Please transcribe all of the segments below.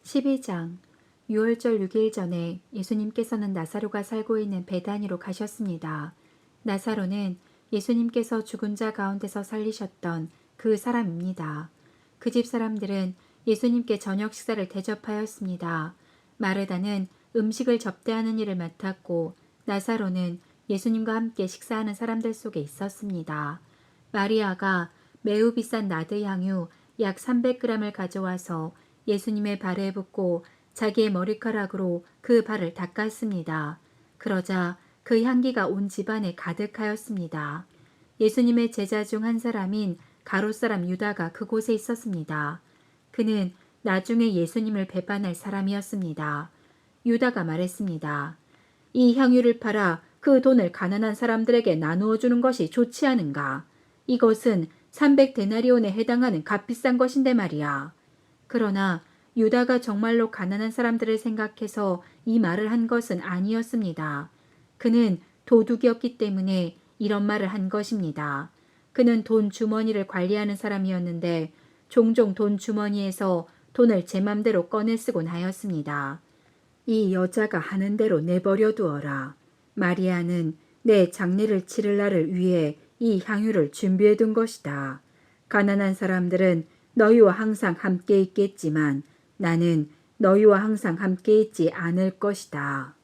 12장. 6월절 6일 전에 예수님께서는 나사로가 살고 있는 베다니로 가셨습니다. 나사로는 예수님께서 죽은 자 가운데서 살리셨던 그 사람입니다. 그 집 사람들은 예수님께 저녁 식사를 대접하였습니다. 마르다는 음식을 접대하는 일을 맡았고 나사로는 예수님과 함께 식사하는 사람들 속에 있었습니다. 마리아가 매우 비싼 나드 향유 약 300g을 가져와서 예수님의 발에 붓고 자기의 머리카락으로 그 발을 닦았습니다. 그러자 그 향기가 온 집안에 가득하였습니다. 예수님의 제자 중 한 사람인 가롯 사람 유다가 그곳에 있었습니다. 그는 나중에 예수님을 배반할 사람이었습니다. 유다가 말했습니다. 이 향유를 팔아 그 돈을 가난한 사람들에게 나누어 주는 것이 좋지 않은가? 이것은 300데나리온에 해당하는 값비싼 것인데 말이야. 그러나 유다가 정말로 가난한 사람들을 생각해서 이 말을 한 것은 아니었습니다. 그는 도둑이었기 때문에 이런 말을 한 것입니다. 그는 돈 주머니를 관리하는 사람이었는데 종종 돈 주머니에서 돈을 제 맘대로 꺼내 쓰곤 하였습니다. 이 여자가 하는 대로 내버려 두어라. 마리아는 내 장례를 치를 날을 위해 이 향유를 준비해 둔 것이다. 가난한 사람들은 너희와 항상 함께 있겠지만 나는 너희와 항상 함께 있지 않을 것이다.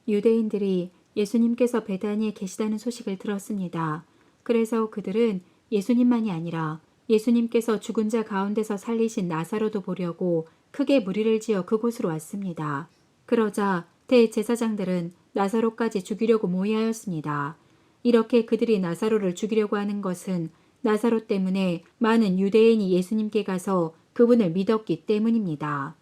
유대인들이 예수님께서 베다니에 계시다는 소식을 들었습니다. 그래서 그들은 예수님만이 아니라 예수님께서 죽은 자 가운데서 살리신 나사로도 보려고 크게 무리를 지어 그곳으로 왔습니다. 그러자 대제사장들은 나사로까지 죽이려고 모의하였습니다. 이렇게 그들이 나사로를 죽이려고 하는 것은 나사로 때문에 많은 유대인이 예수님께 가서 그분을 믿었기 때문입니다.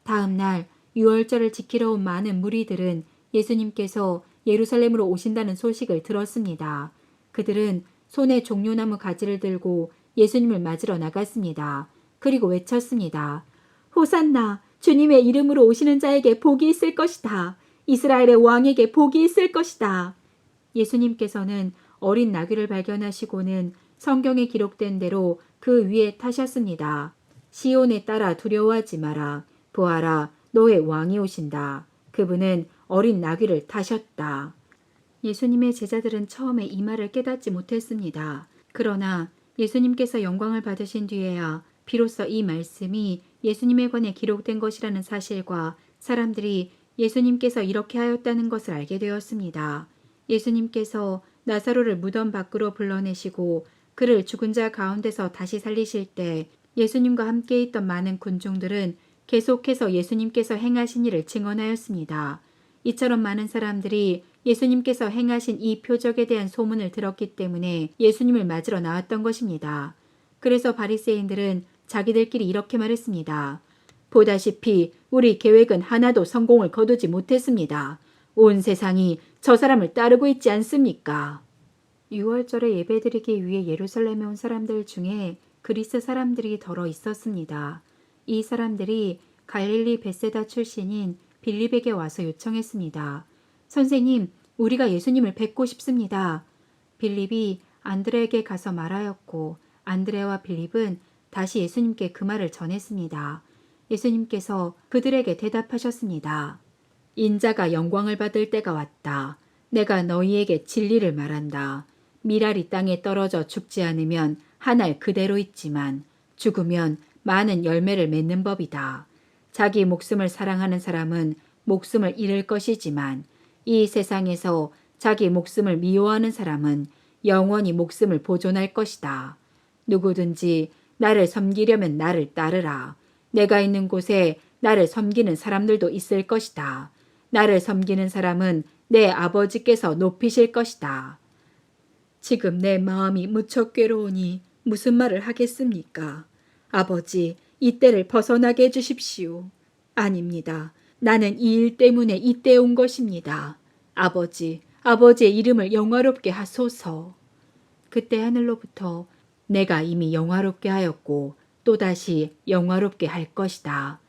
다음 날 유월절을 지키러 온 많은 무리들은 예수님께서 예루살렘으로 오신다는 소식을 들었습니다. 그들은 손에 종려나무 가지를 들고 예수님을 맞으러 나갔습니다. 그리고 외쳤습니다. 호산나! 주님의 이름으로 오시는 자에게 복이 있을 것이다. 이스라엘의 왕에게 복이 있을 것이다. 예수님께서는 어린 나귀를 발견하시고는 성경에 기록된 대로 그 위에 타셨습니다. 시온에 따라 두려워하지 마라. 보아라, 너의 왕이 오신다. 그분은 어린 나귀를 타셨다. 예수님의 제자들은 처음에 이 말을 깨닫지 못했습니다. 그러나 예수님께서 영광을 받으신 뒤에야 비로소 이 말씀이 예수님에 관해 기록된 것이라는 사실과 사람들이 예수님께서 이렇게 하였다는 것을 알게 되었습니다. 예수님께서 나사로를 무덤 밖으로 불러내시고 그를 죽은 자 가운데서 다시 살리실 때 예수님과 함께 있던 많은 군중들은 계속해서 예수님께서 행하신 일을 증언하였습니다. 이처럼 많은 사람들이 예수님께서 행하신 이 표적에 대한 소문을 들었기 때문에 예수님을 맞으러 나왔던 것입니다. 그래서 바리새인들은 자기들끼리 이렇게 말했습니다. 보다시피 우리 계획은 하나도 성공을 거두지 못했습니다. 온 세상이 저 사람을 따르고 있지 않습니까? 6월절에 예배드리기 위해 예루살렘에 온 사람들 중에 그리스 사람들이 더러 있었습니다. 이 사람들이 갈릴리 벳세다 출신인 빌립에게 와서 요청했습니다. 선생님, 우리가 예수님을 뵙고 싶습니다. 빌립이 안드레에게 가서 말하였고 안드레와 빌립은 다시 예수님께 그 말을 전했습니다. 예수님께서 그들에게 대답하셨습니다. 인자가 영광을 받을 때가 왔다. 내가 너희에게 진리를 말한다. 미랄이 땅에 떨어져 죽지 않으면 한 알 그대로 있지만 죽으면 많은 열매를 맺는 법이다. 자기 목숨을 사랑하는 사람은 목숨을 잃을 것이지만 이 세상에서 자기 목숨을 미워하는 사람은 영원히 목숨을 보존할 것이다. 누구든지 나를 섬기려면 나를 따르라. 내가 있는 곳에 나를 섬기는 사람들도 있을 것이다. 나를 섬기는 사람은 내 아버지께서 높이실 것이다. 지금 내 마음이 무척 괴로우니 무슨 말을 하겠습니까? 아버지, 이 때를 벗어나게 해주십시오. 아닙니다. 나는 이 일 때문에 이때 온 것입니다. 아버지, 아버지의 이름을 영화롭게 하소서. 그때 하늘로부터 내가 이미 영화롭게 하였고 또다시 영화롭게 할 것이다.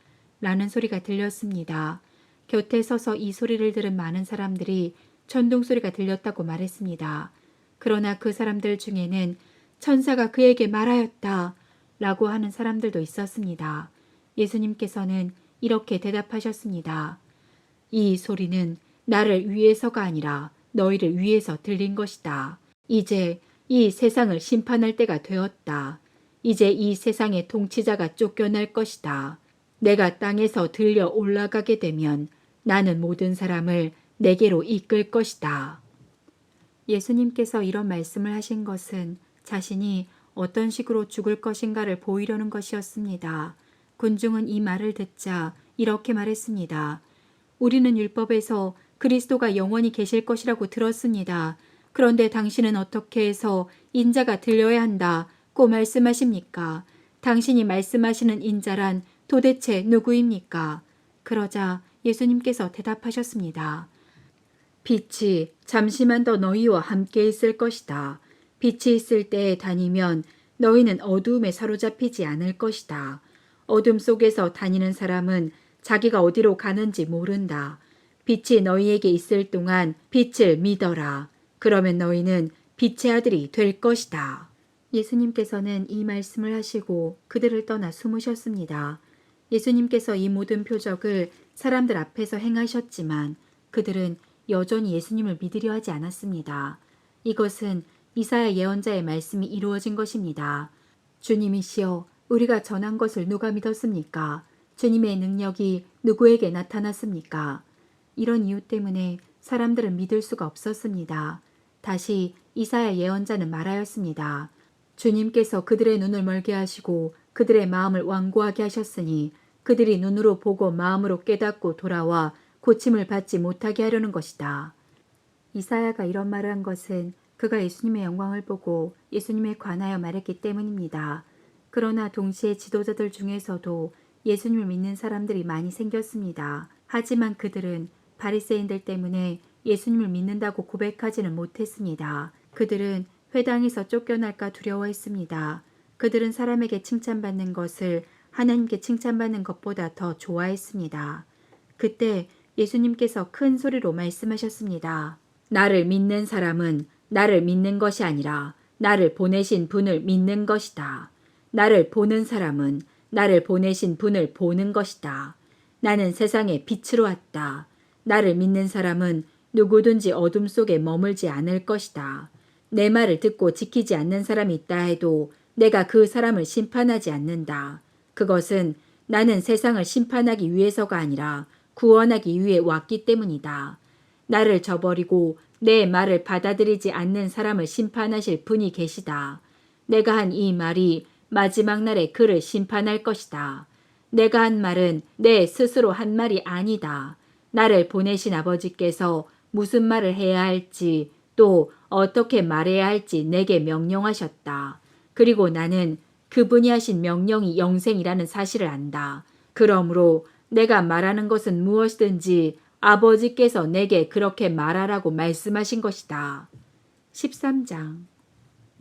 라는 소리가 들렸습니다. 곁에 서서 이 소리를 들은 많은 사람들이 천둥 소리가 들렸다고 말했습니다. 그러나 그 사람들 중에는 천사가 그에게 말하였다 라고 하는 사람들도 있었습니다. 예수님께서는 이렇게 대답하셨습니다. 이 소리는 나를 위해서가 아니라 너희를 위해서 들린 것이다. 이제 이 세상을 심판할 때가 되었다. 이제 이 세상의 통치자가 쫓겨날 것이다. 내가 땅에서 들려 올라가게 되면 나는 모든 사람을 내게로 이끌 것이다. 예수님께서 이런 말씀을 하신 것은 자신이 어떤 식으로 죽을 것인가를 보이려는 것이었습니다. 군중은 이 말을 듣자 이렇게 말했습니다. 우리는 율법에서 그리스도가 영원히 계실 것이라고 들었습니다. 그런데 당신은 어떻게 해서 인자가 들려야 한다고 말씀하십니까? 당신이 말씀하시는 인자란 도대체 누구입니까? 그러자 예수님께서 대답하셨습니다. 빛이 잠시만 더 너희와 함께 있을 것이다. 빛이 있을 때에 다니면 너희는 어두움에 사로잡히지 않을 것이다. 어둠 속에서 다니는 사람은 자기가 어디로 가는지 모른다. 빛이 너희에게 있을 동안 빛을 믿어라. 그러면 너희는 빛의 아들이 될 것이다. 예수님께서는 이 말씀을 하시고 그들을 떠나 숨으셨습니다. 예수님께서 이 모든 표적을 사람들 앞에서 행하셨지만 그들은 여전히 예수님을 믿으려 하지 않았습니다. 이것은 이사야 예언자의 말씀이 이루어진 것입니다. 주님이시여, 우리가 전한 것을 누가 믿었습니까? 주님의 능력이 누구에게 나타났습니까? 이런 이유 때문에 사람들은 믿을 수가 없었습니다. 다시 이사야 예언자는 말하였습니다. 주님께서 그들의 눈을 멀게 하시고 그들의 마음을 완고하게 하셨으니 그들이 눈으로 보고 마음으로 깨닫고 돌아와 고침을 받지 못하게 하려는 것이다. 이사야가 이런 말을 한 것은 그가 예수님의 영광을 보고 예수님에 관하여 말했기 때문입니다. 그러나 동시에 지도자들 중에서도 예수님을 믿는 사람들이 많이 생겼습니다. 하지만 그들은 바리새인들 때문에 예수님을 믿는다고 고백하지는 못했습니다. 그들은 회당에서 쫓겨날까 두려워했습니다. 그들은 사람에게 칭찬받는 것을 하나님께 칭찬받는 것보다 더 좋아했습니다. 그때 예수님께서 큰 소리로 말씀하셨습니다. 나를 믿는 사람은 나를 믿는 것이 아니라 나를 보내신 분을 믿는 것이다. 나를 보는 사람은 나를 보내신 분을 보는 것이다. 나는 세상에 빛으로 왔다. 나를 믿는 사람은 누구든지 어둠 속에 머물지 않을 것이다. 내 말을 듣고 지키지 않는 사람이 있다 해도 내가 그 사람을 심판하지 않는다. 그것은 나는 세상을 심판하기 위해서가 아니라 구원하기 위해 왔기 때문이다. 나를 저버리고 내 말을 받아들이지 않는 사람을 심판하실 분이 계시다. 내가 한 이 말이 마지막 날에 그를 심판할 것이다. 내가 한 말은 내 스스로 한 말이 아니다. 나를 보내신 아버지께서 무슨 말을 해야 할지 또 어떻게 말해야 할지 내게 명령하셨다. 그리고 나는 그분이 하신 명령이 영생이라는 사실을 안다. 그러므로 내가 말하는 것은 무엇이든지 아버지께서 내게 그렇게 말하라고 말씀하신 것이다. 13장.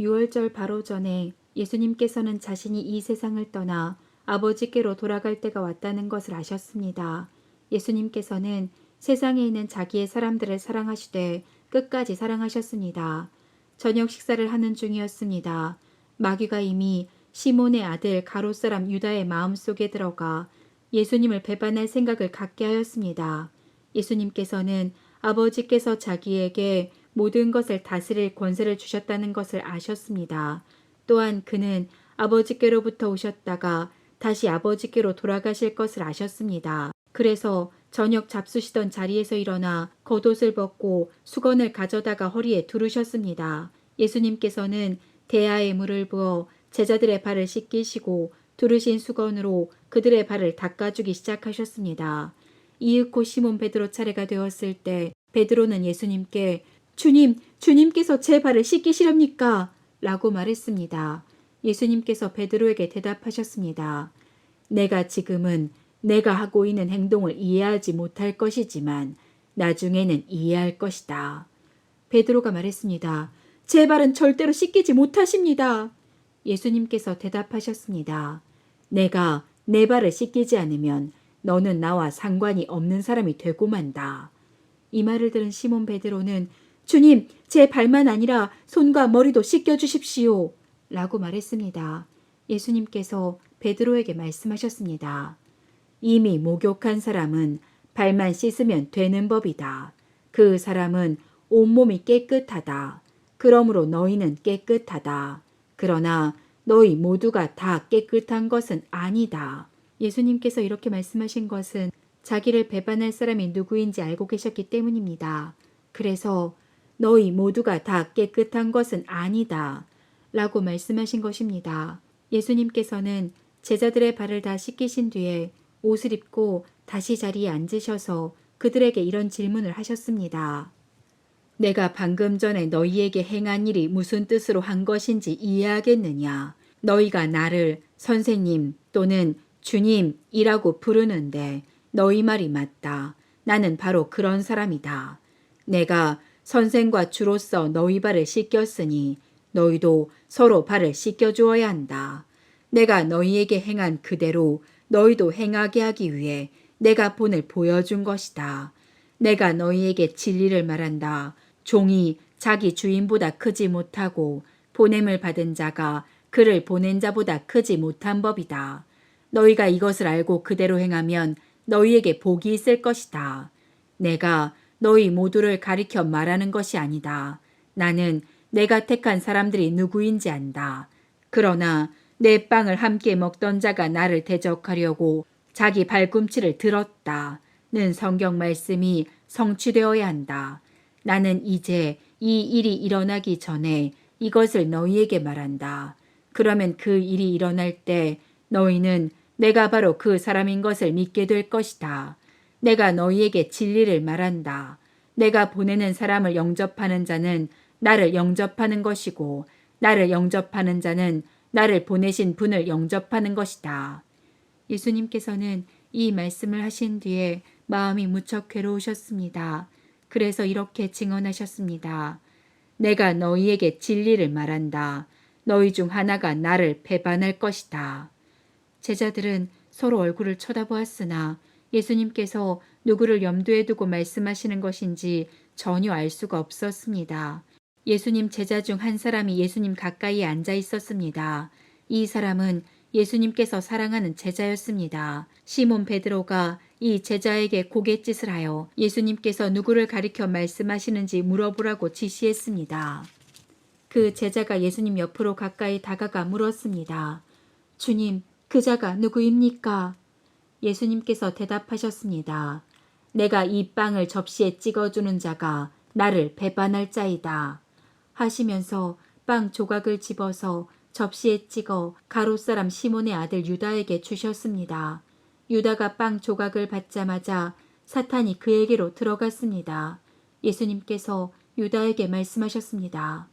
유월절 바로 전에 예수님께서는 자신이 이 세상을 떠나 아버지께로 돌아갈 때가 왔다는 것을 아셨습니다. 예수님께서는 세상에 있는 자기의 사람들을 사랑하시되 끝까지 사랑하셨습니다. 저녁 식사를 하는 중이었습니다. 마귀가 이미 시몬의 아들 가롯 사람 유다의 마음속에 들어가 예수님을 배반할 생각을 갖게 하였습니다. 예수님께서는 아버지께서 자기에게 모든 것을 다스릴 권세를 주셨다는 것을 아셨습니다. 또한 그는 아버지께로부터 오셨다가 다시 아버지께로 돌아가실 것을 아셨습니다. 그래서 저녁 잡수시던 자리에서 일어나 겉옷을 벗고 수건을 가져다가 허리에 두르셨습니다. 예수님께서는 대야에 물을 부어 제자들의 발을 씻기시고 두르신 수건으로 그들의 발을 닦아주기 시작하셨습니다. 이윽고 시몬 베드로 차례가 되었을 때 베드로는 예수님께 주님께서 제 발을 씻기시렵니까? 라고 말했습니다. 예수님께서 베드로에게 대답하셨습니다. 내가 지금은 내가 하고 있는 행동을 이해하지 못할 것이지만 나중에는 이해할 것이다. 베드로가 말했습니다. 제 발은 절대로 씻기지 못하십니다. 예수님께서 대답하셨습니다. 내가 내 발을 씻기지 않으면 너는 나와 상관이 없는 사람이 되고 만다. 이 말을 들은 시몬 베드로는 주님, 제 발만 아니라 손과 머리도 씻겨주십시오. 라고 말했습니다. 예수님께서 베드로에게 말씀하셨습니다. 이미 목욕한 사람은 발만 씻으면 되는 법이다. 그 사람은 온몸이 깨끗하다. 그러므로 너희는 깨끗하다. 그러나 너희 모두가 다 깨끗한 것은 아니다. 예수님께서 이렇게 말씀하신 것은 자기를 배반할 사람이 누구인지 알고 계셨기 때문입니다. 그래서 너희 모두가 다 깨끗한 것은 아니다. 라고 말씀하신 것입니다. 예수님께서는 제자들의 발을 다 씻기신 뒤에 옷을 입고 다시 자리에 앉으셔서 그들에게 이런 질문을 하셨습니다. 내가 방금 전에 너희에게 행한 일이 무슨 뜻으로 한 것인지 이해하겠느냐? 너희가 나를 선생님 또는 주님이라고 부르는데 너희 말이 맞다. 나는 바로 그런 사람이다. 내가 선생과 주로서 너희 발을 씻겼으니 너희도 서로 발을 씻겨주어야 한다. 내가 너희에게 행한 그대로 너희도 행하게 하기 위해 내가 본을 보여준 것이다. 내가 너희에게 진리를 말한다. 종이 자기 주인보다 크지 못하고 보냄을 받은 자가 그를 보낸 자보다 크지 못한 법이다. 너희가 이것을 알고 그대로 행하면 너희에게 복이 있을 것이다. 내가 너희 모두를 가리켜 말하는 것이 아니다. 나는 내가 택한 사람들이 누구인지 안다. 그러나 내 빵을 함께 먹던 자가 나를 대적하려고 자기 발꿈치를 들었다는 성경 말씀이 성취되어야 한다. 나는 이제 이 일이 일어나기 전에 이것을 너희에게 말한다. 그러면 그 일이 일어날 때 너희는 내가 바로 그 사람인 것을 믿게 될 것이다. 내가 너희에게 진리를 말한다. 내가 보내는 사람을 영접하는 자는 나를 영접하는 것이고 나를 영접하는 자는 나를 보내신 분을 영접하는 것이다. 예수님께서는 이 말씀을 하신 뒤에 마음이 무척 괴로우셨습니다. 그래서 이렇게 증언하셨습니다. 내가 너희에게 진리를 말한다. 너희 중 하나가 나를 배반할 것이다. 제자들은 서로 얼굴을 쳐다보았으나 예수님께서 누구를 염두에 두고 말씀하시는 것인지 전혀 알 수가 없었습니다. 예수님 제자 중 한 사람이 예수님 가까이에 앉아 있었습니다. 이 사람은 예수님께서 사랑하는 제자였습니다. 시몬 베드로가 이 제자에게 고갯짓을 하여 예수님께서 누구를 가리켜 말씀하시는지 물어보라고 지시했습니다. 그 제자가 예수님 옆으로 가까이 다가가 물었습니다. 주님, 그 자가 누구입니까? 예수님께서 대답하셨습니다. 내가 이 빵을 접시에 찍어주는 자가 나를 배반할 자이다. 하시면서 빵 조각을 집어서 접시에 찍어 가롯사람 시몬의 아들 유다에게 주셨습니다. 유다가 빵 조각을 받자마자 사탄이 그에게로 들어갔습니다. 예수님께서 유다에게 말씀하셨습니다.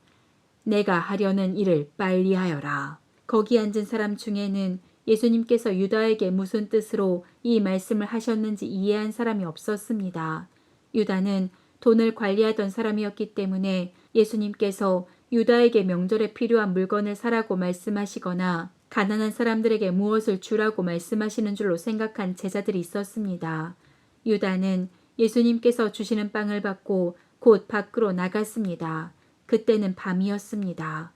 내가 하려는 일을 빨리 하여라. 거기 앉은 사람 중에는 예수님께서 유다에게 무슨 뜻으로 이 말씀을 하셨는지 이해한 사람이 없었습니다. 유다는 돈을 관리하던 사람이었기 때문에 예수님께서 유다에게 명절에 필요한 물건을 사라고 말씀하시거나 가난한 사람들에게 무엇을 주라고 말씀하시는 줄로 생각한 제자들이 있었습니다. 유다는 예수님께서 주시는 빵을 받고 곧 밖으로 나갔습니다. 그때는 밤이었습니다.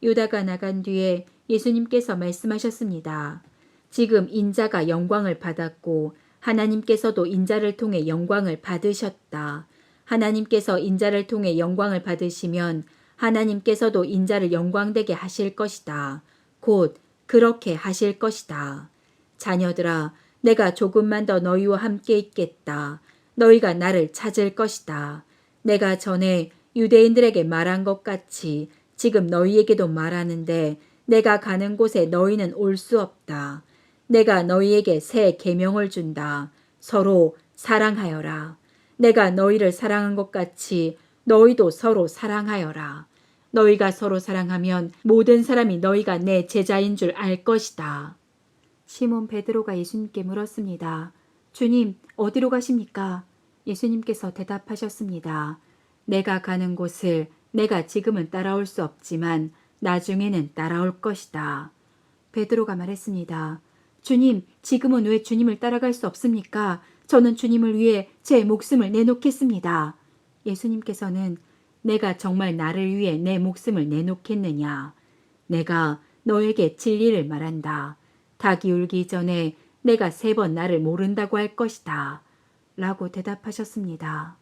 유다가 나간 뒤에 예수님께서 말씀하셨습니다. 지금 인자가 영광을 받았고 하나님께서도 인자를 통해 영광을 받으셨다. 하나님께서 인자를 통해 영광을 받으시면 하나님께서도 인자를 영광되게 하실 것이다. 곧 그렇게 하실 것이다. 자녀들아, 내가 조금만 더 너희와 함께 있겠다. 너희가 나를 찾을 것이다. 내가 전에 유대인들에게 말한 것 같이 지금 너희에게도 말하는데 내가 가는 곳에 너희는 올 수 없다. 내가 너희에게 새 계명을 준다. 서로 사랑하여라. 내가 너희를 사랑한 것 같이 너희도 서로 사랑하여라. 너희가 서로 사랑하면 모든 사람이 너희가 내 제자인 줄 알 것이다. 시몬 베드로가 예수님께 물었습니다. 주님, 어디로 가십니까? 예수님께서 대답하셨습니다. 내가 가는 곳을 내가 지금은 따라올 수 없지만 나중에는 따라올 것이다. 베드로가 말했습니다. 주님, 지금은 왜 주님을 따라갈 수 없습니까? 저는 주님을 위해 제 목숨을 내놓겠습니다. 예수님께서는 내가 정말 나를 위해 내 목숨을 내놓겠느냐? 내가 너에게 진리를 말한다. 닭이 울기 전에 내가 3번 나를 모른다고 할 것이다. 라고 대답하셨습니다.